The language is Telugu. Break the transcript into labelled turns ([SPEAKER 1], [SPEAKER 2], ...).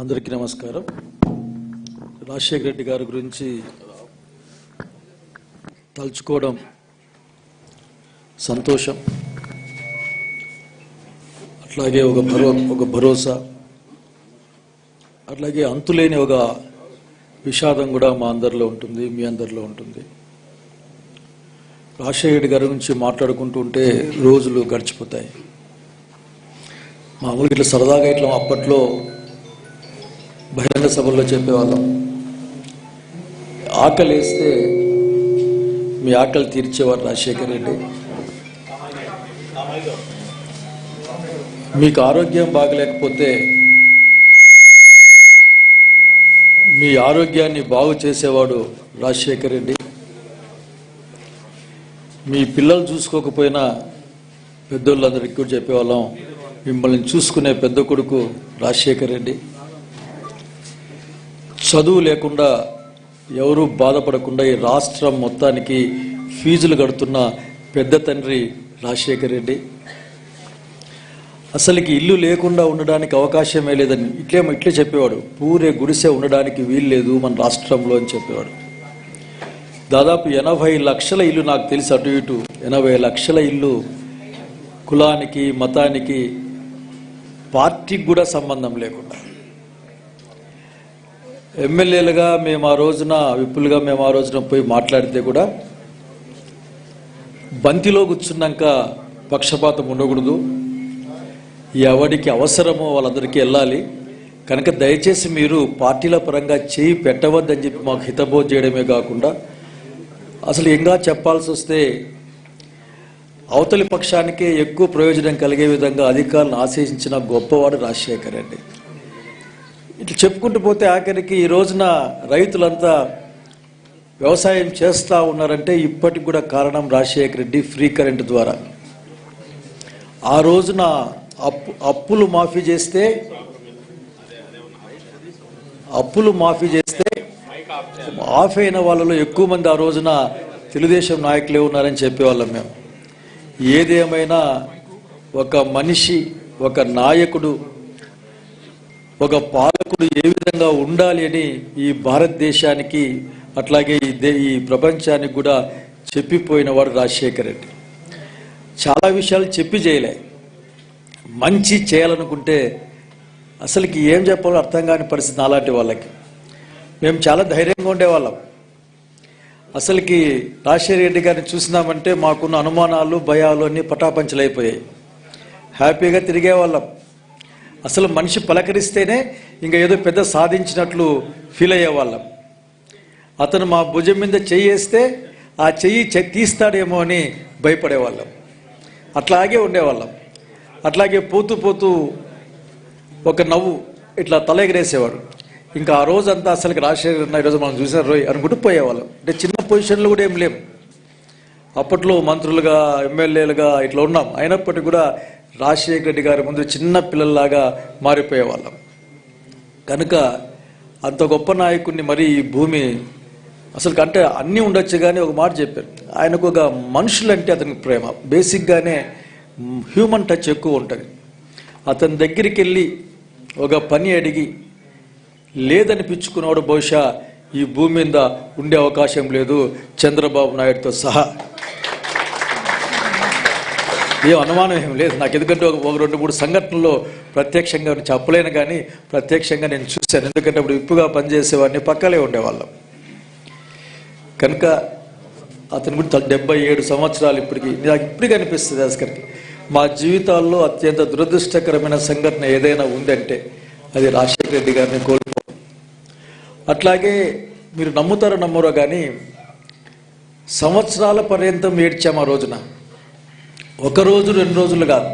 [SPEAKER 1] అందరికీ నమస్కారం. రాజశేఖర రెడ్డి గారి గురించి తలుచుకోవడం సంతోషం, అట్లాగే ఒక భరోసా, అట్లాగే అంతులేని ఒక విషాదం కూడా మా అందరిలో ఉంటుంది, మీ అందరిలో ఉంటుంది. రాజశేఖర రెడ్డి గారి గురించి మాట్లాడుకుంటూ ఉంటే రోజులు గడిచిపోతాయి. మామూలుగా ఇట్లా సరదాగా ఇట్లా అప్పట్లో బహిరంగ సభల్లో చెప్పేవాళ్ళం, ఆకలి వేస్తే మీ ఆకలి తీర్చేవారు రాజశేఖర రెడ్డి. మీకు ఆరోగ్యం బాగలేకపోతే మీ ఆరోగ్యాన్ని బాగు చేసేవాడు రాజశేఖర రెడ్డి. మీ పిల్లలు చూసుకోకపోయినా పెద్దోళ్ళందరికీ కూడా చెప్పేవాళ్ళం, మిమ్మల్ని చూసుకునే పెద్ద కొడుకు రాజశేఖర రెడ్డి. చదువు లేకుండా ఎవరూ బాధపడకుండా ఈ రాష్ట్రం మొత్తానికి ఫీజులు కడుతున్న పెద్ద తండ్రి రాజశేఖర రెడ్డి. అసలుకి ఇల్లు లేకుండా ఉండడానికి అవకాశమే లేదని ఇట్లే చెప్పేవాడు. పూరే గుడిసె ఉండడానికి వీలు లేదు మన రాష్ట్రంలో అని చెప్పేవాడు. దాదాపు 80 లక్షల ఇల్లు, నాకు తెలిసి అటు ఇటు 80 లక్షల ఇల్లు కులానికి, మతానికి, పార్టీకి కూడా సంబంధం లేకుండా ఎమ్మెల్యేలుగా మేము ఆ రోజున, విప్పులుగా మేము ఆ రోజున పోయి మాట్లాడితే కూడా బంతిలో కూర్చున్నాక పక్షపాతం ఉండకూడదు, ఎవరికి అవసరమో వాళ్ళందరికీ వెళ్ళాలి, కనుక దయచేసి మీరు పార్టీల పరంగా చేయి పెట్టవద్దని చెప్పి మాకు హితబోధ చేయడమే కాకుండా అసలు ఇంకా చెప్పాల్సి వస్తే అవతలి పక్షానికే ఎక్కువ ప్రయోజనం కలిగే విధంగా అధికారులను ఆశించిన గొప్పవాడు రాజశేఖర రెడ్డి. ఇట్లా చెప్పుకుంటూ పోతే ఆఖరికి ఈ రోజున రైతులంతా వ్యవసాయం చేస్తూ ఉన్నారంటే ఇప్పటికి కూడా కారణం రాజశేఖర రెడ్డి ఫ్రీ కరెంట్ ద్వారా. ఆ రోజున అప్పులు మాఫీ చేస్తే ఆఫ్ అయిన వాళ్ళలో ఎక్కువ మంది ఆ రోజున తెలుగుదేశం నాయకులే ఉన్నారని చెప్పేవాళ్ళం మేము. ఏదేమైనా ఒక మనిషి, ఒక నాయకుడు, ఒక పాలకుడు ఏ విధంగా ఉండాలి అని ఈ భారతదేశానికి అట్లాగే ఈ ప్రపంచానికి కూడా చెప్పిపోయినవాడు రాజశేఖర రెడ్డి. చాలా విషయాలు చెప్పి చేయలే, మంచి చేయాలనుకుంటే అసలుకి ఏం చెప్పాలో అర్థం కాని పరిస్థితి అలాంటి వాళ్ళకి. మేము చాలా ధైర్యంగా ఉండేవాళ్ళం. అసలుకి రాజశేఖర రెడ్డి గారిని చూసినామంటే మాకున్న అనుమానాలు, భయాలు అన్నీ పటాపంచలైపోయాయి. హ్యాపీగా తిరిగేవాళ్ళం. అసలు మనిషి పలకరిస్తేనే ఇంకా ఏదో పెద్ద సాధించినట్లు ఫీల్ అయ్యేవాళ్ళం. అతను మా భుజం మీద చెయ్యి వేస్తే ఆ చెయ్యి తీస్తాడేమో అని భయపడేవాళ్ళం. అట్లాగే ఉండేవాళ్ళం. అట్లాగే పోతూ పోతూ ఒక నవ్వు ఇట్లా తల ఎగరేసేవాడు. ఇంకా ఆ రోజంతా అసలుకి రాజశేఖర ఈరోజు మనం చూసారు రోయ్ అనుకుంటూ పోయేవాళ్ళం. అంటే చిన్న పొజిషన్లు కూడా ఏం లేము. అప్పట్లో మంత్రులుగా, ఎమ్మెల్యేలుగా ఇట్లా ఉన్నాం. అయినప్పటికీ కూడా రాజశేఖర రెడ్డి గారి ముందు చిన్న పిల్లల్లాగా మారిపోయేవాళ్ళం. కనుక అంత గొప్ప నాయకుడిని మరి ఈ భూమి అసలు అంటే అన్నీ ఉండొచ్చు, కానీ ఒక మాట చెప్పారు, ఆయనకు ఒక మనుషులంటే అతనికి ప్రేమ. బేసిక్గానే హ్యూమన్ టచ్ ఎక్కువ ఉంటుంది. అతని దగ్గరికి వెళ్ళి ఒక పని అడిగి లేదనిపించుకున్నవాడు బహుశా ఈ భూమి మీద ఉండే అవకాశం లేదు, చంద్రబాబు నాయుడుతో సహా. ఏం అనుమానం ఏం లేదు నాకు. ఎందుకంటే ఒక 2-3 సంఘటనల్లో ప్రత్యక్షంగా చెప్పలేను, కానీ ప్రత్యక్షంగా నేను చూశాను. ఎందుకంటే అప్పుడు విప్పుగా పనిచేసేవాడిని, పక్కలే ఉండేవాళ్ళం. కనుక అతని గురించి 77 సంవత్సరాలు నాకు ఇప్పటికీ అనిపిస్తుంది అసలుకి మా జీవితాల్లో అత్యంత దురదృష్టకరమైన సంఘటన ఏదైనా ఉందంటే అది రాజశేఖర రెడ్డి గారిని కోల్పోవడం. అట్లాగే మీరు నమ్ముతారో నమ్మరో కానీ సంవత్సరాల పర్యంతం ఏడ్చాము ఆ రోజున. 1 రోజు 2 రోజులు కాదు,